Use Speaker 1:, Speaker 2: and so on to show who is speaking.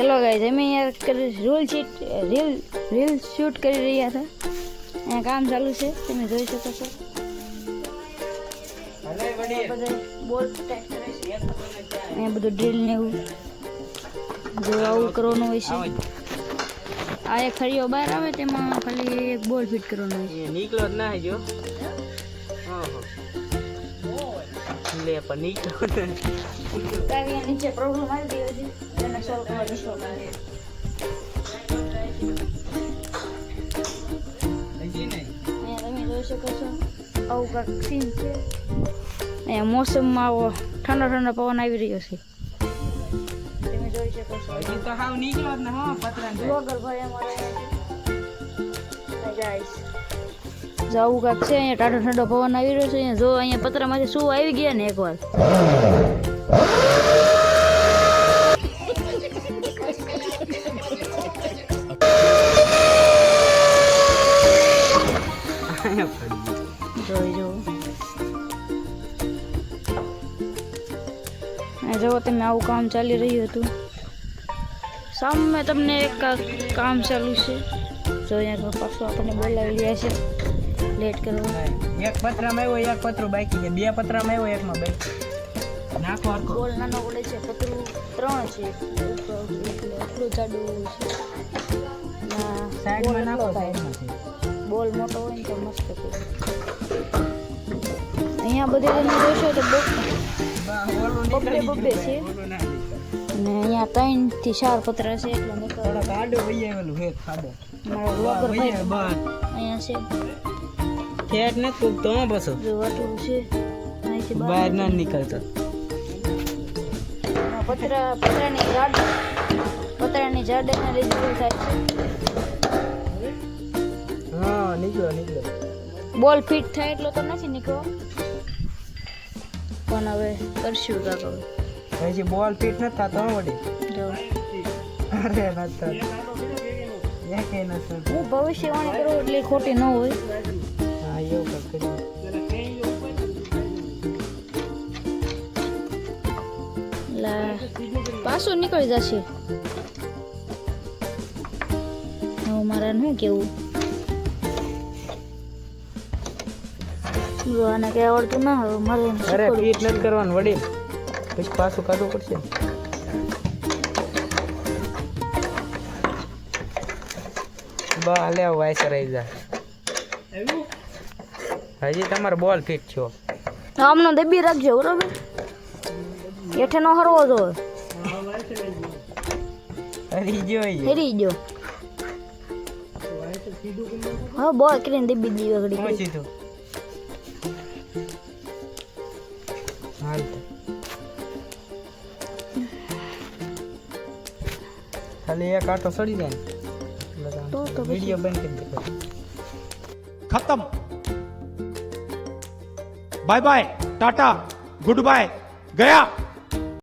Speaker 1: चलो गाइस हमें यार રીલ શૂટ કરી રહ્યા હતા અહીંયા કામ ચાલુ છે તમે જોઈ શકો છો બોલ ટેક કરે છે અહીંયા બધું ડ્રીલ ને એવું જો આવું કરવાનું હોય છે આ એક ખરીઓ બહાર આવે તેમાં ખાલી એક બોલ ફિટ કરવાનો હોય છે
Speaker 2: નીકળો જ ના જો લે પણ નીકળો
Speaker 1: ત્યાં નીચે પ્રોબ્લેમ આવી ગયો છે તેને સોલ્વ કરવા જશો તમે જોઈ શકો છો આવું કાંઈક સીન છે અહીંયા મોસમમાં આવો ઠંડો ઠંડો પવન આવી રહ્યો છે તમે જોઈ શકો છો
Speaker 2: હજી તો હાવ નીકળો જ ને હો પતરા
Speaker 1: બ્લોગર ભાઈ અમારે ગાઈસ જો આવું કાંઈક છે અહીંયા ઠંડો ઠંડો પવન આવી રહ્યો છે અહીંયા જો અહીંયા પતરામાંથી શું આવી ગયા ને એકવાર જો તમે આવું કામ ચાલી રહ્યું હતું સામે તમને એક કામ ચાલુ છે જો અહીંયા પાછું આપણને બોલાવી રહ્યા છે લેટ કરવા
Speaker 2: એક પતરામાં આવ્યો એક પતરું બાકી છે બે પતરામાં આવ્યો એકમાં બાકી નાખો હરખો
Speaker 1: બોલ નાનો પડે છે પતરું 3 છે એટલું જાડું છે
Speaker 2: સાઈડમાં નાખો સાઈડમાં છે
Speaker 1: બોલ મોટો હોય ને તો મસ્ત છે અહીંયા બધે તમે જોશો તો બબ્બે છે અને અહીંયા 3 થી 4 પતરા છે એટલે મેં
Speaker 2: થોડા કાડો વઈ આવેલું હે ખાડો
Speaker 1: મારો બ્લોગર ભાઈ
Speaker 2: બસ
Speaker 1: અહીંયા છે
Speaker 2: ખેડ ને તું તો બસો
Speaker 1: જો વાટું છે અહીંથી
Speaker 2: બહાર ના નીકળતો
Speaker 1: પતરાની જાડાઈના લીધે થાય છે
Speaker 2: હા નીકળો
Speaker 1: બોલ ફિટ થાય એટલો તો નથી નીકળો પણ હવે કરશું કાક હવે
Speaker 2: હજી બોલ ફિટ ન થતો વડી
Speaker 1: જો
Speaker 2: અરે નતા એકે નતા
Speaker 1: હું ભવિષ્યવાણી કરું એટલે ખોટી ન હોય
Speaker 2: હા એવું કરી
Speaker 1: પાછું નીકળી જશે હવે મારે શું કેવું આને કઈ આવડતું ના હવે મારે
Speaker 2: અરે ફિટ નથી કરવાનું વડી પછી પાછું કાઢવું પડશે બા લે વાયસર આવી જા હજી તમારો બોલ ફિટ છો
Speaker 1: આમનો દબી રાખજો બરોબર એઠે નો હરવો જો હરી ગયો હા બોલ કરીને દબી દીધો ઘડી
Speaker 2: પહોંચી તું હાલ ખાલી એક આટો સડી જાય
Speaker 1: તો
Speaker 2: વિડિયો બંધ કરી દે
Speaker 3: खत्म बाय बाय टाटा गुड बाय गया।